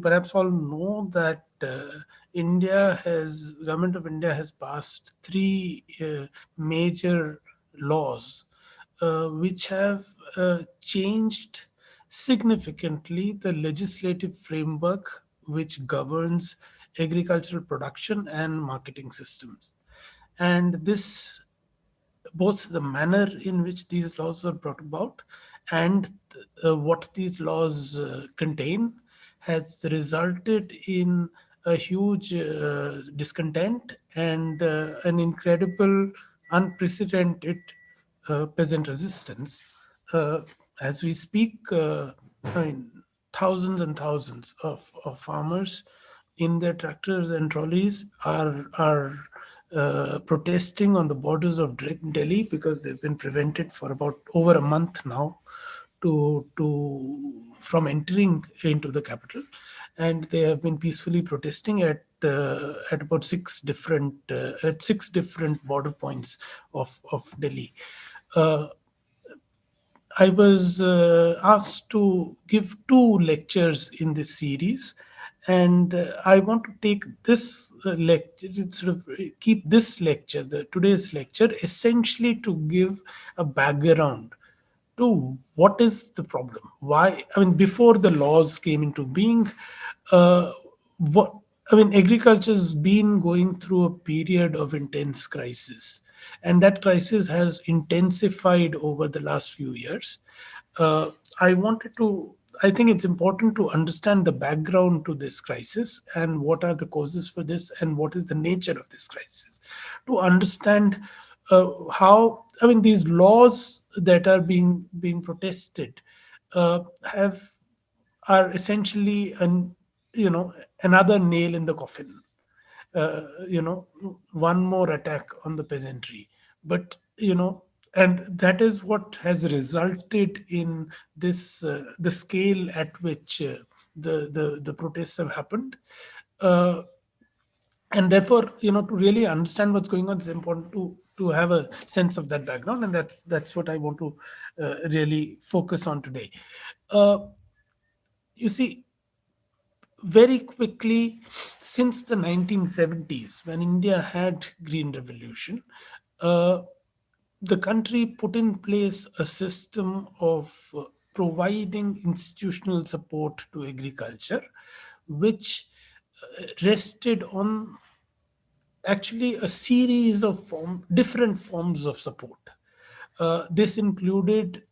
perhaps all know that Government of India has passed three major laws which have changed significantly the legislative framework which governs agricultural production and marketing systems. And this, both the manner in which these laws were brought about and what these laws contain, has resulted in a huge discontent and an incredible, unprecedented peasant resistance. Uh, as we speak, I mean, thousands and thousands of farmers in their tractors and trolleys are protesting on the borders of Delhi because they've been prevented for about over a month now to from entering into the capital, and they have been peacefully protesting at about six different border points of Delhi. Uh, I was asked to give two lectures in this series, and I want to take this lecture, sort of keep this lecture, today's lecture, essentially to give a background to what is the problem. Why? I mean, before the laws came into being, uh, what I mean, agriculture has been going through a period of intense crisis, and that crisis has intensified over the last few years. Uh, I wanted to. I think it's important to understand the background to this crisis and what are the causes for this and what is the nature of this crisis. To understand how, I mean, these laws that are being protested have are essentially another nail in the coffin, one more attack on the peasantry. But and that is what has resulted in this the scale at which the protests have happened. uh, and therefore, to really understand what's going on, it's important to have a sense of that background, and that's what I want to really focus on today. uh, you see, very quickly, since the 1970s, when India had green revolution, uh, the country put in place a system of providing institutional support to agriculture, which rested on actually a series of different forms of support. This included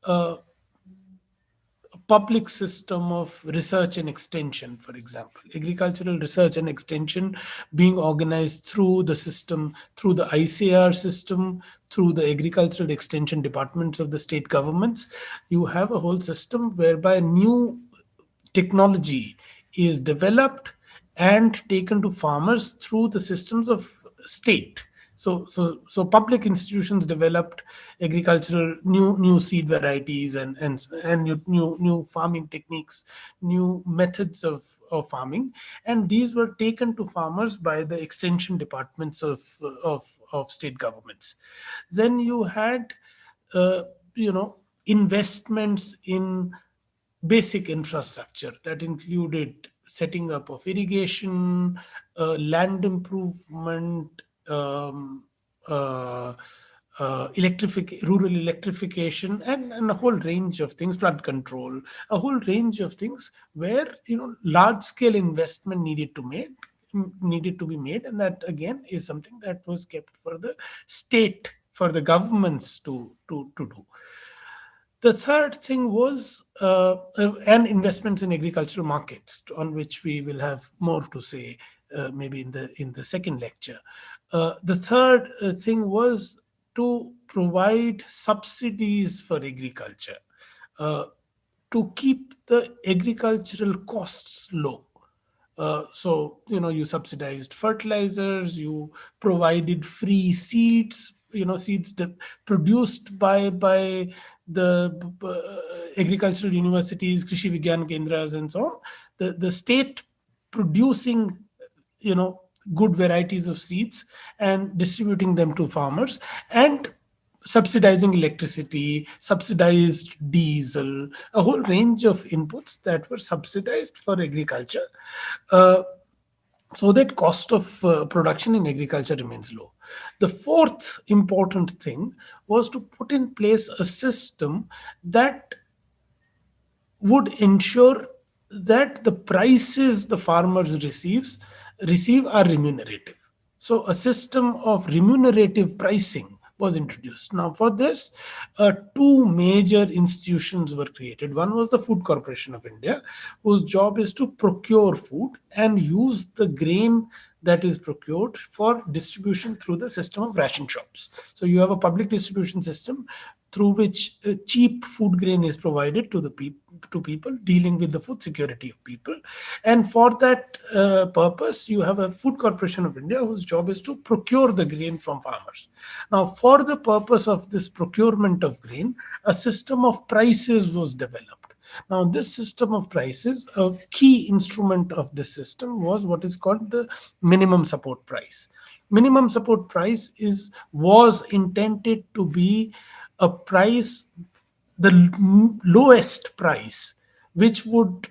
public system of research and extension, for example, agricultural research and extension being organized through the system, through the ICR system, through the agricultural extension departments of the state governments. You have a whole system whereby new technology is developed and taken to farmers through the systems of state. So public institutions developed agricultural new seed varieties and new farming techniques, new methods of farming, and these were taken to farmers by the extension departments of state governments. Then you had uh, investments in basic infrastructure that included setting up of irrigation, land improvement, uh, rural electrification, and a whole range of things, flood control, a whole range of things where large scale investment needed to be made, and that again is something that was kept for the state, for the governments to do. The third thing was and investments in agricultural markets, on which we will have more to say maybe in the second lecture. The third thing was to provide subsidies for agriculture, uh, to keep the agricultural costs low. So you subsidized fertilizers, you provided free seeds, seeds produced by the agricultural universities, krishi vigyan kendras, and so on. The state producing you know good varieties of seeds and distributing them to farmers, and subsidizing electricity, subsidized diesel, a whole range of inputs that were subsidized for agriculture, uh, so that cost of production in agriculture remains low. The fourth important thing was to put in place a system that would ensure that the prices the farmers receive are remunerative. So a system of remunerative pricing was introduced. Now, for this, two major institutions were created. One was the Food Corporation of India, whose job is to procure food and use the grain that is procured for distribution through the system of ration shops. So you have a public distribution system through which cheap food grain is provided to the to people, dealing with the food security of people. And for that purpose, you have a Food Corporation of India whose job is to procure the grain from farmers. Now, for the purpose of this procurement of grain, a system of prices was developed. Now, this system of prices, a key instrument of this system was what is called the minimum support price. Minimum support price was intended to be a price, the lowest price, which would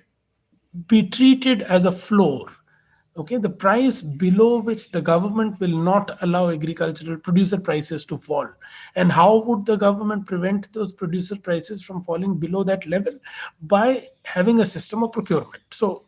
be treated as a floor. Okay, the price below which the government will not allow agricultural producer prices to fall. And how would the government prevent those producer prices from falling below that level? By having a system of procurement. So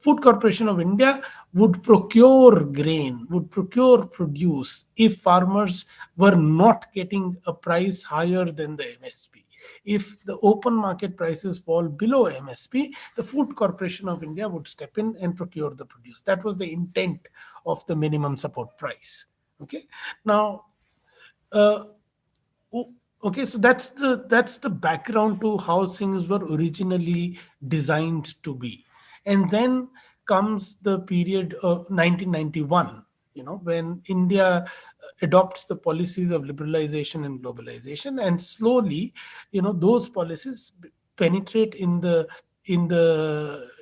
Food Corporation of India would procure grain, would procure produce if farmers were not getting a price higher than the MSP. If the open market prices fall below MSP, the Food Corporation of India would step in and procure the produce. That was the intent of the minimum support price. Okay. Now, uh, okay, so that's the background to how things were originally designed to be. And then comes the period of 1991, when India adopts the policies of liberalization and globalization, and slowly, those policies penetrate in the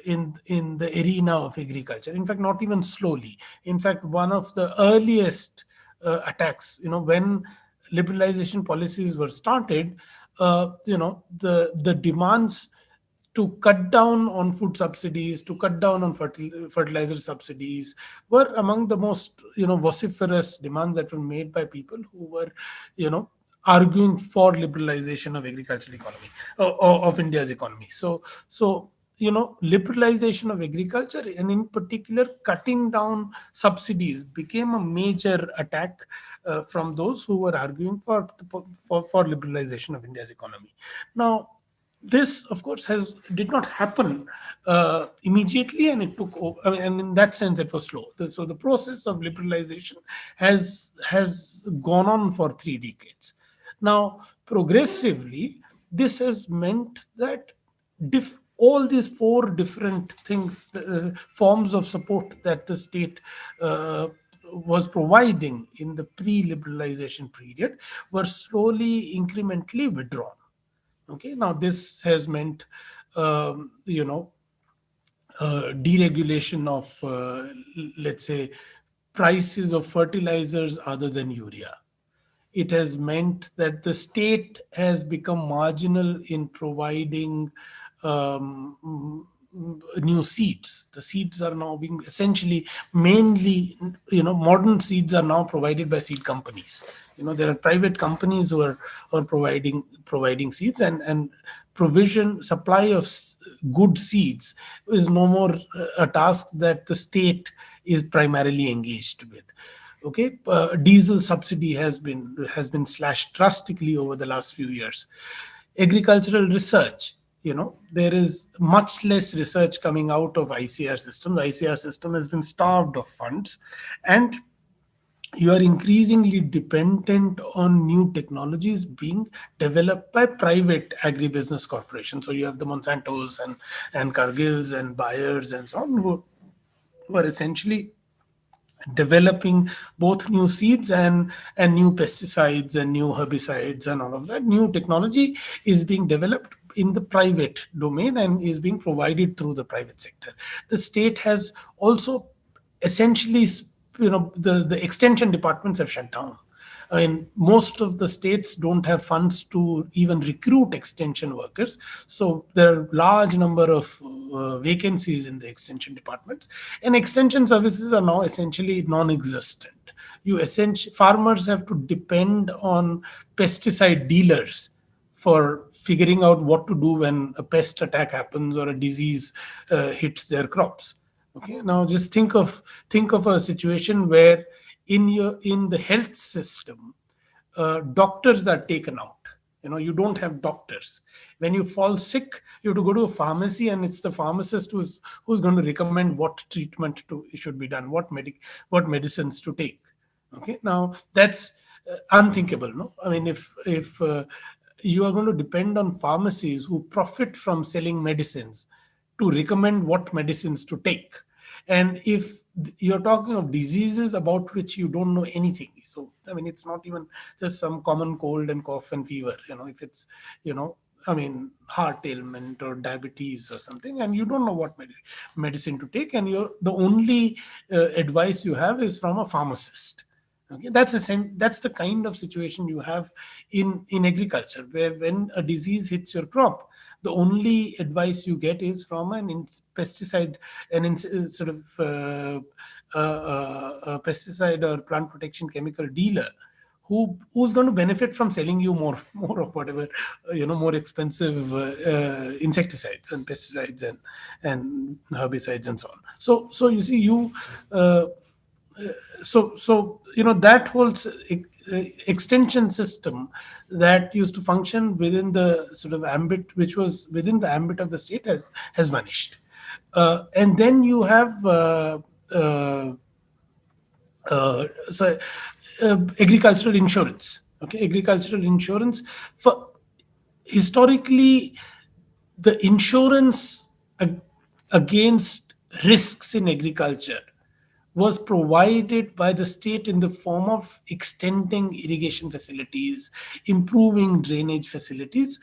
arena of agriculture. In fact, not even slowly. In fact, one of the earliest attacks, when liberalization policies were started, the demands to cut down on food subsidies, to cut down on fertilizer subsidies, were among the most vociferous demands that were made by people who were arguing for liberalization of agricultural economy, of India's economy. So liberalization of agriculture, and in particular cutting down subsidies, became a major attack from those who were arguing for liberalization of India's economy. Now, this, of course, has did not happen immediately, and it took I mean, and in that sense it was slow. So the process of liberalization has gone on for 3 decades. Now, progressively, this has meant that all these four different things, forms of support that the state was providing in the pre-liberalization period, were slowly, incrementally withdrawn. Okay, now this has meant, deregulation of, let's say, prices of fertilizers other than urea. It has meant that the state has become marginal in providing new seeds. The seeds are now being essentially, mainly, modern seeds are now provided by seed companies. There are private companies who are providing seeds, and provision, supply of good seeds is no more a task that the state is primarily engaged with. Okay, diesel subsidy has been slashed drastically over the last few years. Agricultural research, there is much less research coming out of ICR system. The ICR system has been starved of funds, and you are increasingly dependent on new technologies being developed by private agribusiness corporations. So you have the Monsantos and Cargills and Bayers and so on, who are essentially developing both new seeds and new pesticides and new herbicides and all of that. New technology is being developed in the private domain and is being provided through the private sector. The state has also essentially, the extension departments have shut down. I mean, most of the states don't have funds to even recruit extension workers. So there are large number of vacancies in the extension departments, and extension services are now essentially non-existent. Farmers have to depend on pesticide dealers for figuring out what to do when a pest attack happens or a disease hits their crops. Okay, now just think of a situation where in the health system, doctors are taken out. You don't have doctors. When you fall sick, you have to go to a pharmacy, and it's the pharmacist who's going to recommend what treatment should be done, what medicines to take. Okay, now that's unthinkable. No, I mean, if you are going to depend on pharmacies who profit from selling medicines to recommend what medicines to take, and if you're talking of diseases about which you don't know anything, so I mean, it's not even just some common cold and cough and fever. If it's, I mean, heart ailment or diabetes or something, and you don't know what medicine to take, and the only advice you have is from a pharmacist. Okay, that's the kind of situation you have in agriculture, where when a disease hits your crop, the only advice you get is from pesticide, sort of pesticide or plant protection chemical dealer, who's going to benefit from selling you more of whatever, more expensive insecticides and pesticides and herbicides and so on. So you see, uh, that whole extension system that used to function within the sort of ambit, which was within the ambit of the state, has vanished. And then you have uh, so agricultural insurance. Okay, agricultural insurance, for historically, the insurance against risks in agriculture was provided by the state in the form of extending irrigation facilities, improving drainage facilities,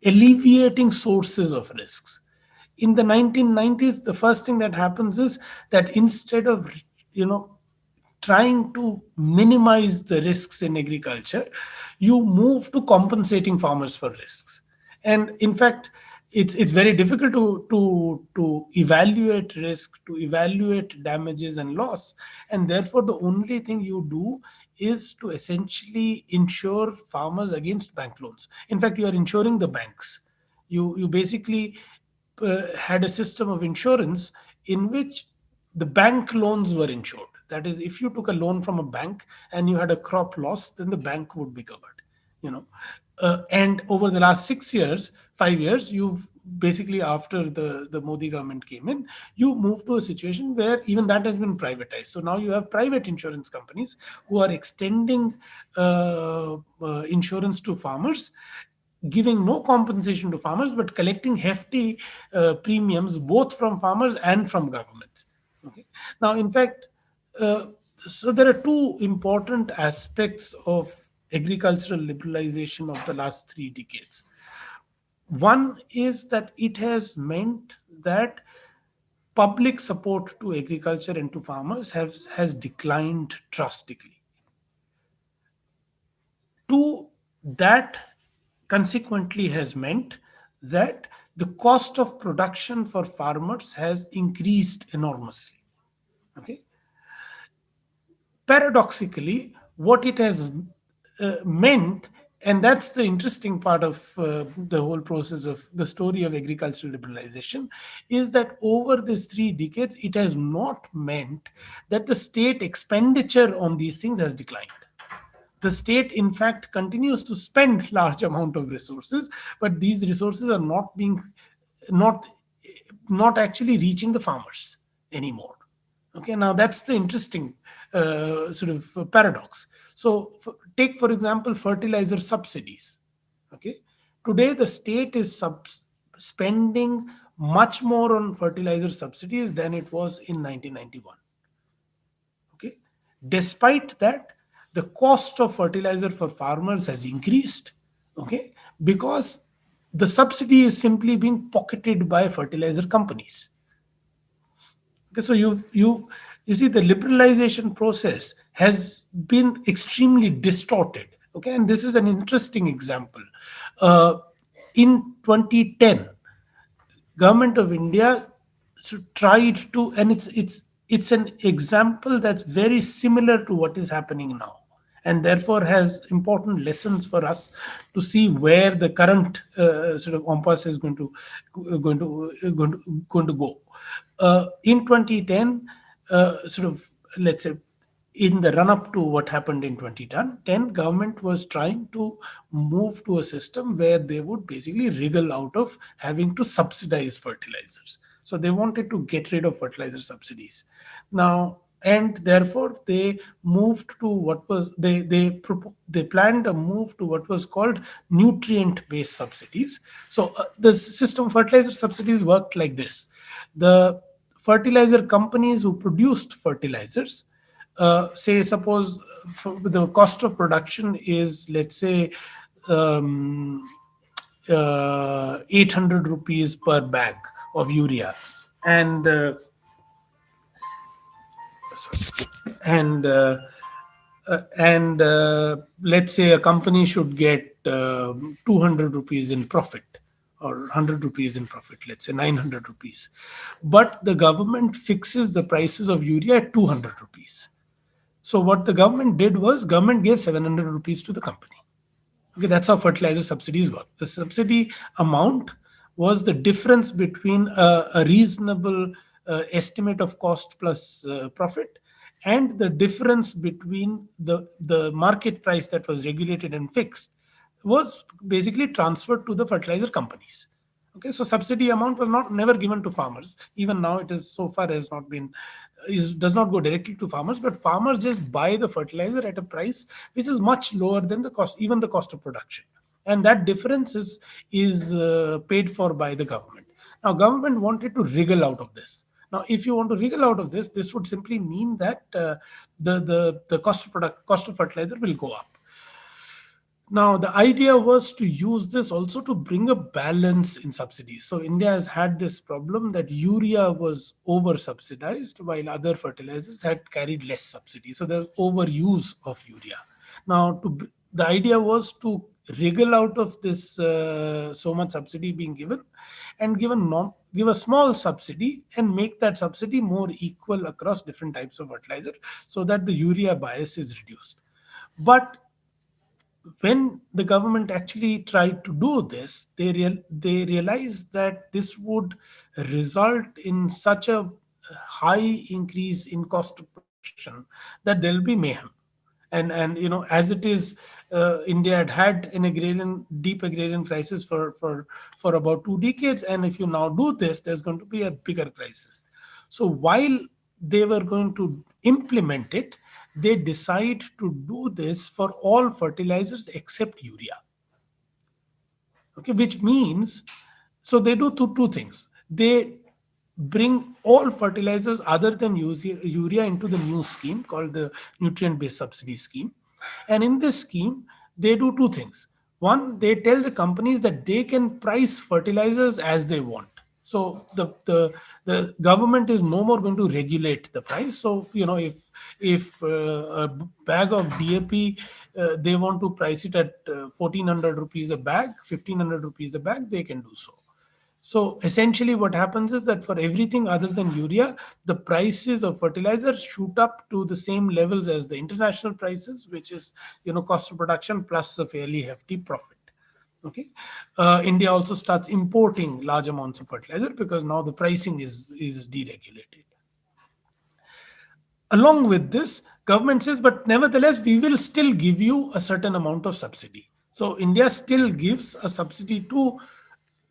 alleviating sources of risks. In the 1990s, the first thing that happens is that instead of, you know, trying to minimize the risks in agriculture, you move to compensating farmers for risks. And in fact, it's very difficult to evaluate risk, to evaluate damages and loss, and therefore the only thing you do is to essentially insure farmers against bank loans. In fact, you are insuring the banks. You basically had a system of insurance in which the bank loans were insured. That is, if you took a loan from a bank and you had a crop loss, then the bank would be covered. And over the last 6 years, 5 years, you've basically, after the Modi government came in, you moved to a situation where even that has been privatized. So now you have private insurance companies who are extending insurance to farmers, giving no compensation to farmers, but collecting hefty premiums both from farmers and from governments. Okay. Now, in fact, uh, so there are two important aspects of agricultural liberalization of the last 3 decades. One is that it has meant that public support to agriculture and to farmers has declined drastically. Two, that consequently has meant that the cost of production for farmers has increased enormously. Okay. Paradoxically, what it has meant, and that's the interesting part of the whole process of the story of agricultural liberalization, is that over these 3 decades, it has not meant that the state expenditure on these things has declined. The state, in fact, continues to spend large amount of resources, but these resources are not not actually reaching the farmers anymore. Okay, now that's the interesting sort of paradox. So take, for example, fertilizer subsidies. Okay, today the state is spending much more on fertilizer subsidies than it was in 1991. Okay, despite that, the cost of fertilizer for farmers has increased. Okay, because the subsidy is simply being pocketed by fertilizer companies. Okay, so you see, the liberalization process has been extremely distorted. Okay, and this is an interesting example. Uh, in 2010, government of India tried to, and it's an example that's very similar to what is happening now, and therefore has important lessons for us to see where the current sort of compass is going to go. In 2010, sort of, let's say, in the run up to what happened in 2010, government was trying to move to a system where they would basically wriggle out of having to subsidize fertilizers. So they wanted to get rid of fertilizer subsidies. Now, and therefore they moved to what was they planned a move to what was called nutrient based subsidies. So the system fertilizer subsidies worked like this: the fertilizer companies who produced fertilizers, say, suppose the cost of production is, let's say, um, 800 rupees per bag of urea, and and uh, let's say a company should get 200 rupees in profit, or 100 rupees in profit, let's say 900 rupees, but the government fixes the prices of urea at 200 rupees. So what the government did was, government gave 700 rupees to the company. Okay, that's how fertilizer subsidies work. The subsidy amount was the difference between a reasonable estimate of cost plus profit, and the difference between the market price that was regulated and fixed was basically transferred to the fertilizer companies. Okay, so subsidy amount was not never given to farmers. Even now, it is so far has not been, is does not go directly to farmers, but farmers just buy the fertilizer at a price which is much lower than the cost, even the cost of production, and that difference is paid for by the government. Now, government wanted to wriggle out of this. Now, if you want to wriggle out of this would simply mean that the cost of fertilizer will go up. Now, the idea was to use this also to bring a balance in subsidies. So, India has had this problem that urea was over subsidized while other fertilizers had carried less subsidy. So, there's overuse of urea. Now, the idea was to wriggle out of this so much subsidy being given, and give a small subsidy and make that subsidy more equal across different types of fertilizer, so that the urea bias is reduced. But when the government actually tried to do this, they realized that this would result in such a high increase in cost of production that there will be mayhem. And as it is, India had an deep agrarian crisis for about 2 decades, and if you now do this, there's going to be a bigger crisis. So while they were going to implement it, they decide to do this for all fertilizers except urea. Okay, which means, so they do two things. They bring all fertilizers other than urea into the new scheme called the nutrient based subsidy scheme. And in this scheme, they do two things. One, they tell the companies that they can price fertilizers as they want. So the government is no more going to regulate the price. So if a bag of DAP, they want to price it at 1400 rupees a bag, 1500 rupees a bag, they can do so. So essentially, what happens is that for everything other than urea, the prices of fertilizer shoot up to the same levels as the international prices, which is cost of production plus a fairly hefty profit. Okay, India also starts importing large amounts of fertilizer because now the pricing is deregulated. Along with this, government says, but nevertheless, we will still give you a certain amount of subsidy. So India still gives a subsidy to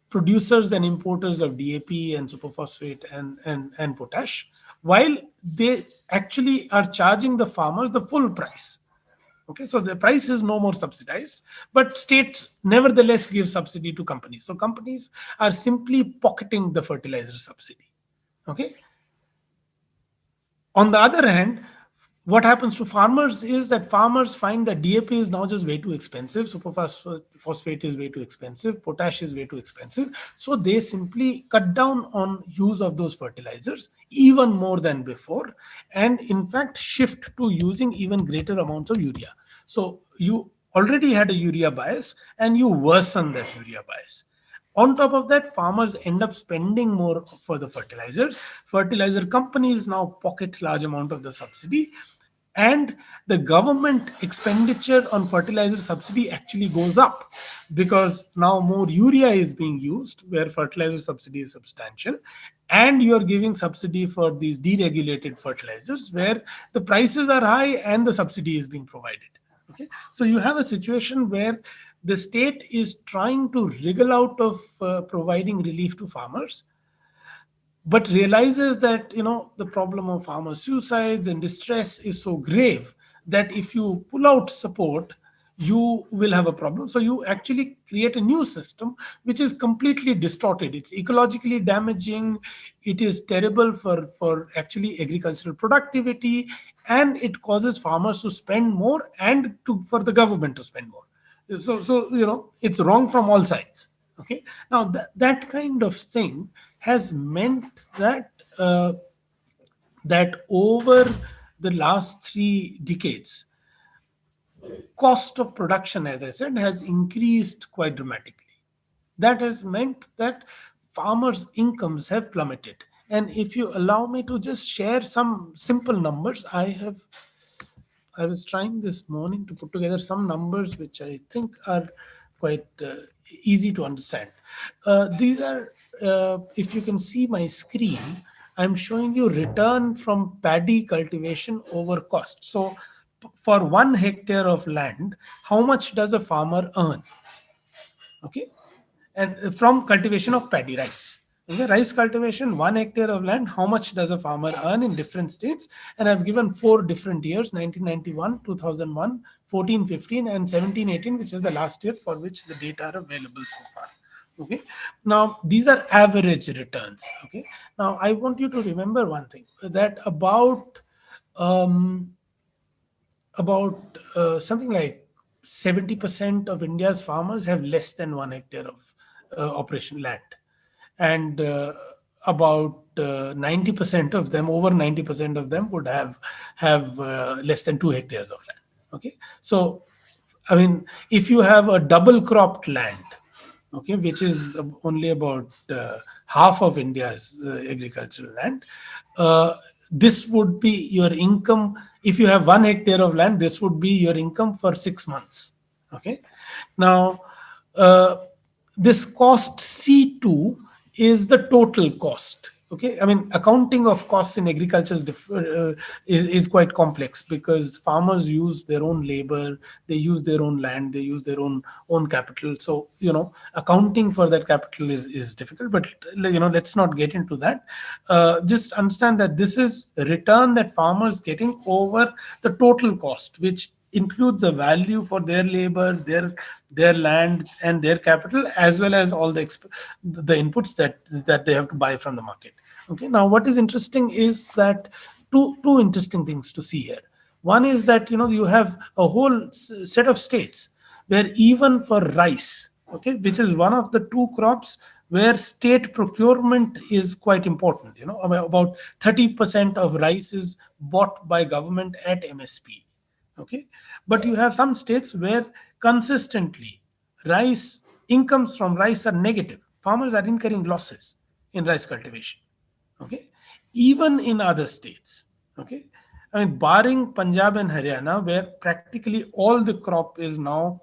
producers and importers of DAP and superphosphate and potash, while they actually are charging the farmers the full price. Okay, so the price is no more subsidized, but state nevertheless gives subsidy to companies. So companies are simply pocketing the fertilizer subsidy. Okay. On the other hand, What happens to farmers is that farmers find that DAP is now just way too expensive, superphosphate is way too expensive, potash is way too expensive. So they simply cut down on use of those fertilizers even more than before, and in fact shift to using even greater amounts of urea. So you already had a urea bias and you worsen that urea bias. On top of that, farmers end up spending more for the fertilizers. Fertilizer companies now pocket large amount of the subsidy, and the government expenditure on fertilizer subsidy actually goes up because now more urea is being used where fertilizer subsidy is substantial, and you are giving subsidy for these deregulated fertilizers where the prices are high and the subsidy is being provided. Okay, so you have a situation where the state is trying to wriggle out of providing relief to farmers, but realizes that the problem of farmer suicides and distress is so grave that if you pull out support, you will have a problem. So you actually create a new system which is completely distorted. It's ecologically damaging, it is terrible for actually agricultural productivity, and it causes farmers to spend more and for the government to spend more. So it's wrong from all sides. Okay, now that kind of thing has meant that over the last 3 decades, cost of production, as I said, has increased quite dramatically. That has meant that farmers incomes have plummeted. And if you allow me to just share some simple numbers, I was trying this morning to put together some numbers which I think are quite easy to understand. These are, if you can see my screen, I'm showing you return from paddy cultivation over cost. So, for 1 hectare of land, how much does a farmer earn? Okay, and from cultivation of paddy rice. Okay, rice cultivation, 1 hectare of land, how much does a farmer earn in different states? And I've given 4 different years: 1991, 2001, 14, 15, and 17, 18, which is the last year for which the data are available so far. Okay, now these are average returns. Okay, now I want you to remember one thing, that um, about something like 70% of India's farmers have less than 1 hectare of operation land, and about 90% of them, over 90% of them, would have less than 2 hectares of land. Okay, so I mean, if you have a double cropped land, okay, which is only about half of India's agricultural land, this would be your income. If you have 1 hectare of land, this would be your income for 6 months. Okay, now uh, this cost C2 is the total cost. Okay, I mean, accounting of costs in agriculture is quite complex because farmers use their own labor, they use their own land, they use their own capital. So accounting for that capital is difficult. But let's not get into that. Just understand that this is a return that farmers getting over the total cost, which includes the value for their labor, their land, and their capital, as well as all the inputs that they have to buy from the market. Okay, now what is interesting is that two interesting things to see here. One is that you have a whole set of states where even for rice, okay, which is one of the two crops where state procurement is quite important. About 30% of rice is bought by government at MSP. Okay, but you have some states where consistently rice incomes from rice are negative. Farmers are incurring losses in rice cultivation. Okay, even in other states. Okay, I mean, barring Punjab and Haryana, where practically all the crop is now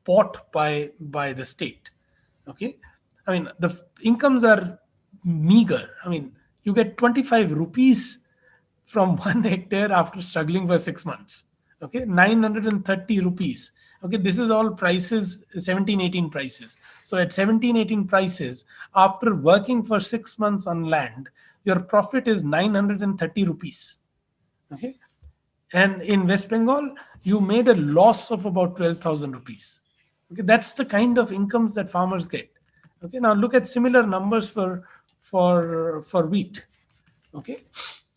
bought by the state. Okay, I mean, the incomes are meager. I mean, you get 25 rupees from 1 hectare after struggling for 6 months. Okay, 930 rupees. Okay, this is all prices, 17, 18 prices. So at 17, 18 prices, after working for 6 months on land, your profit is 930 rupees. Okay, and in West Bengal, you made a loss of about 12,000 rupees. Okay, that's the kind of incomes that farmers get. Okay, now look at similar numbers for wheat. Okay,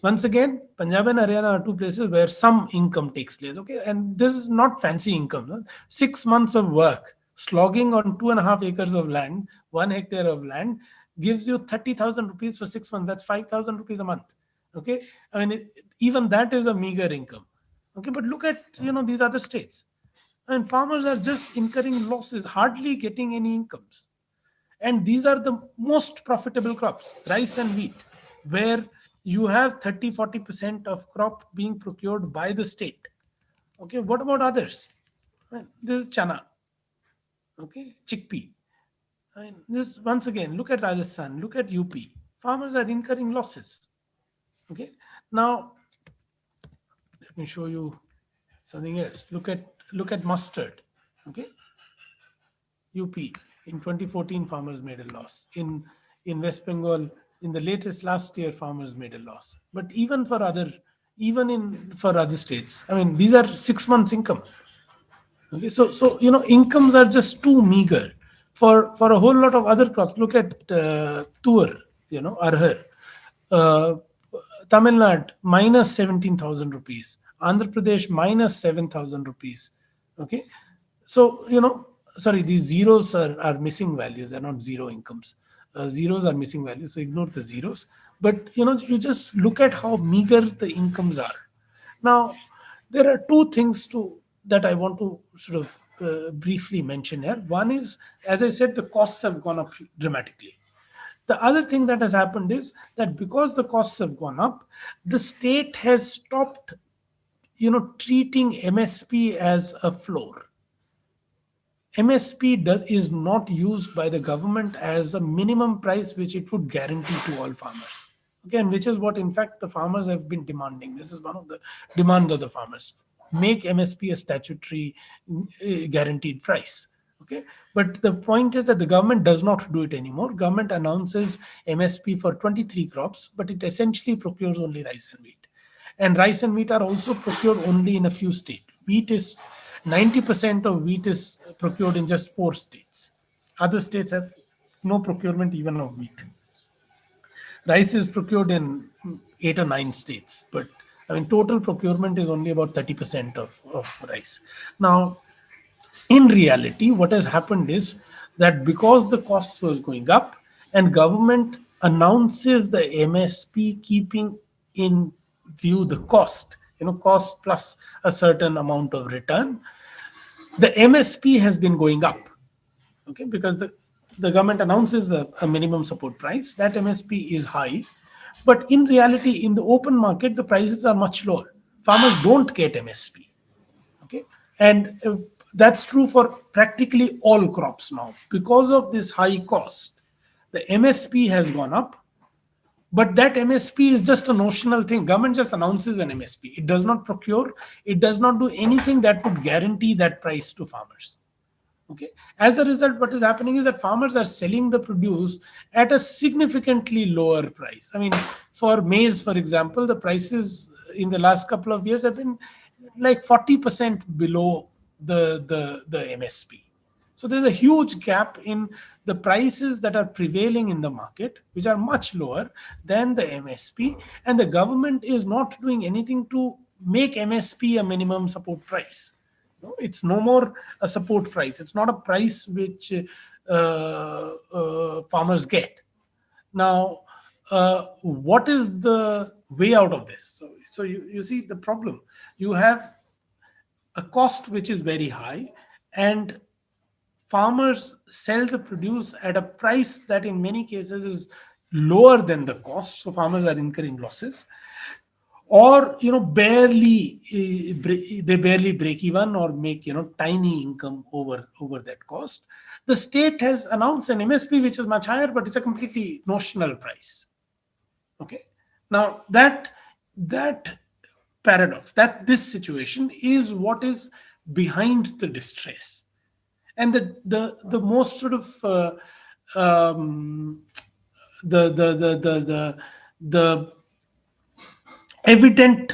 Once again, Punjab and Haryana are two places where some income takes place. Okay, and this is not fancy income. No? 6 months of work, slogging on 2.5 acres of land, 1 hectare of land, gives you 30,000 rupees for 6 months. That's 5,000 rupees a month. Okay, I mean, even that is a meager income. Okay, but look at these other states, and farmers are just incurring losses, hardly getting any incomes. And these are the most profitable crops, rice and wheat, where you have 30-40% of crop being procured by the state. Okay, what about others? Well, this is chana, okay, chickpea. This, once again, look at Rajasthan, look at UP. Farmers are incurring losses. Okay, now let me show you something else. Look at mustard. Okay, UP in 2014 farmers made a loss. In West Bengal in the latest last year farmers made a loss. But even for other states, I mean these are 6 months income. Okay, so incomes are just too meager for a whole lot of other crops. Look at tur, arhar. Uh, Tamil Nadu minus 17,000 rupees. Andhra Pradesh minus 7,000 rupees. Okay, so sorry, these zeros are missing values. They're not zero incomes. Zeros are missing values, so ignore the zeros. But you just look at how meager the incomes are. Now, there are two things that I want to sort of briefly mention here. One is, as I said, the costs have gone up dramatically. The other thing that has happened is that because the costs have gone up, the state has stopped, treating MSP as a floor. MSP is not used by the government as a minimum price which it would guarantee to all farmers. Again, which is what in fact the farmers have been demanding. This is one of the demands of the farmers. Make MSP a statutory guaranteed price. Okay, but the point is that the government does not do it anymore. Government announces MSP for 23 crops, but it essentially procures only rice and wheat. And rice and wheat are also procured only in a few states. Wheat is 90% of wheat is procured in just 4 states. Other states have no procurement even of wheat. Rice is procured in 8 or 9 states, but I mean total procurement is only about 30% of rice. Now, in reality, what has happened is that because the costs was going up and government announces the MSP keeping in view the cost, cost plus a certain amount of return, the MSP has been going up. Okay, because the government announces a minimum support price, that MSP is high, but in reality, in the open market, the prices are much lower. Farmers don't get MSP. Okay, and that's true for practically all crops now. Because of this high cost, the MSP has gone up, but that MSP is just a notional thing. Government just announces an MSP. It does not procure, it does not do anything that would guarantee that price to farmers. Okay, as a result, what is happening is that farmers are selling the produce at a significantly lower price. I mean, for maize, for example, the prices in the last couple of years have been like 40% below the MSP. So there's a huge gap in the prices that are prevailing in the market, which are much lower than the MSP, and the government is not doing anything to make MSP a minimum support price. No, it's no more a support price. It's not a price which farmers get. Now, what is the way out of this? So you see the problem. You have a cost which is very high, and farmers sell the produce at a price that in many cases is lower than the cost. So farmers are incurring losses, or barely they barely break even or make tiny income over that cost. The state has announced an MSP which is much higher, but it's a completely notional price. Okay, now that paradox, that this situation is what is behind the distress, and the most sort of the evident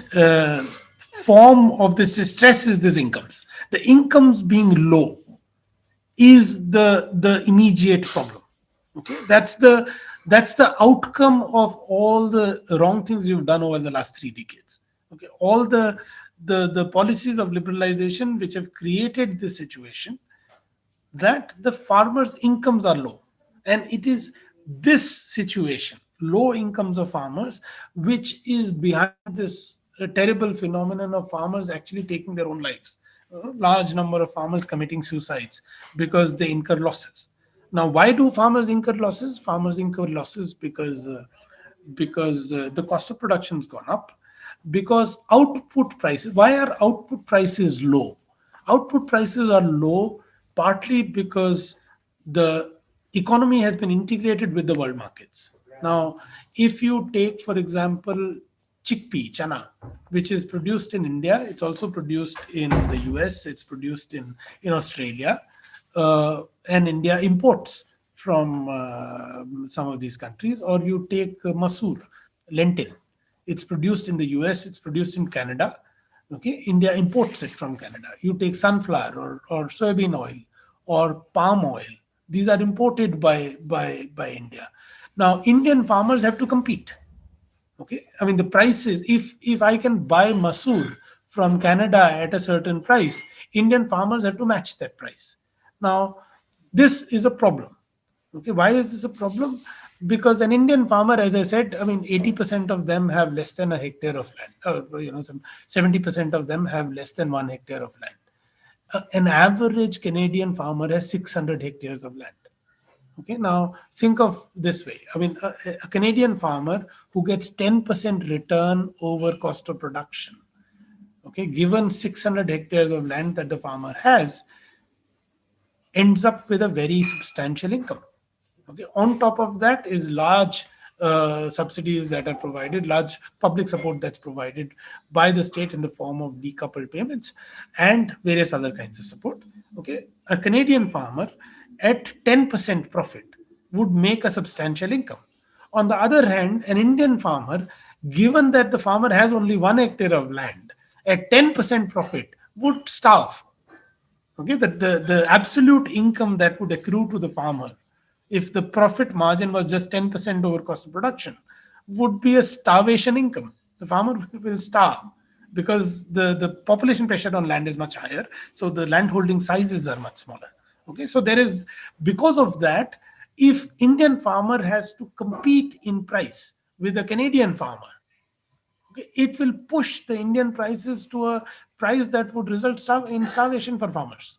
form of this distress is these incomes. The incomes being low is the immediate problem. Okay, that's That's the outcome of all the wrong things you've done over the last 3 decades. Okay, all the policies of liberalization which have created this situation that the farmers' incomes are low. And it is this situation, low incomes of farmers, which is behind this terrible phenomenon of farmers actually taking their own lives. A large number of farmers committing suicides because they incur losses. Now, why do farmers incur losses? Farmers incur losses because the cost of production has gone up, because output prices. Why are output prices low? Output prices are low partly because the economy has been integrated with the world markets. Now, if you take, for example, chickpea, chana, which is produced in India, it's also produced in the US, it's produced in Australia, and India imports from some of these countries. Or you take masoor, lentil. It's produced in the US, it's produced in Canada. Okay, India imports it from Canada. You take sunflower or soybean oil or palm oil. These are imported by India. Now, Indian farmers have to compete. Okay, I mean the prices. If I can buy masoor from Canada at a certain price, Indian farmers have to match that price. Now, this is a problem. Okay, why is this a problem? Because an Indian farmer, as I said, I mean 80% of them have less than a hectare of land. Some 70% of them have less than 1 hectare of land. An average Canadian farmer has 600 hectares of land. Okay, now think of this way. I mean, a Canadian farmer who gets 10% return over cost of production, okay, given 600 hectares of land that the farmer has, ends up with a very substantial income. Okay, on top of that is large subsidies that are provided, large public support that's provided by the state in the form of decoupled payments and various other kinds of support. Okay, a Canadian farmer at 10% profit would make a substantial income. On the other hand, an Indian farmer, given that the farmer has only 1 hectare of land, at 10% profit would starve. Okay, the absolute income that would accrue to the farmer if the profit margin was just 10% over cost of production would be a starvation income. The farmer will starve because the population pressure on land is much higher, so the land holding sizes are much smaller. Okay, so there is, because of that, if Indian farmer has to compete in price with a Canadian farmer, okay, it will push the Indian prices to a price that would result in starvation for farmers.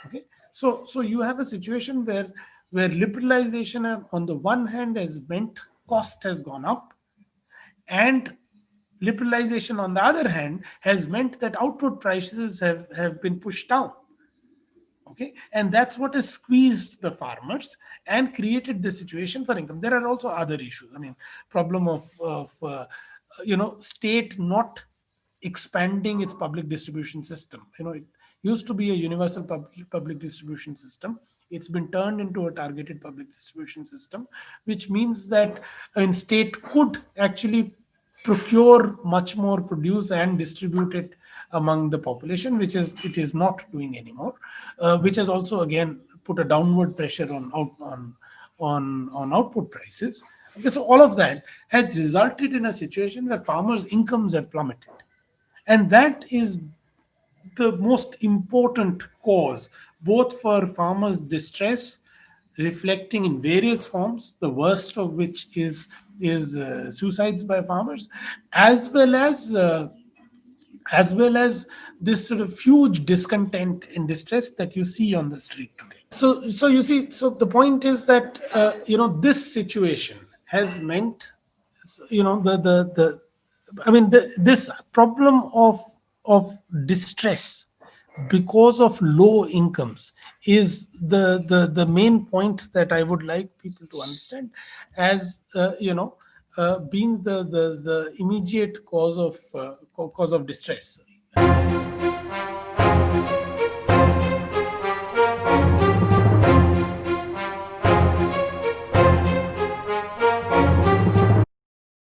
Okay, so you have a situation where liberalization on the one hand has meant cost has gone up, and liberalization on the other hand has meant that output prices have been pushed down. Okay, and that's what has squeezed the farmers and created the situation for income. There are also other issues. I mean, problem of state not expanding its public distribution system. It used to be a universal public distribution system. It's been turned into a targeted public distribution system, which means that state could actually procure much more produce and distribute it among the population, which is it is not doing anymore, which has also again put a downward pressure on output prices. Okay, so all of that has resulted in a situation where farmers' incomes have plummeted, and that is the most important cause, both for farmers' distress, reflecting in various forms, the worst of which is suicides by farmers, as well as this sort of huge discontent and distress that you see on the street today. So you see, so the point is that this situation has meant, the I mean this problem of distress because of low incomes is the main point that I would like people to understand as being the immediate cause of distress.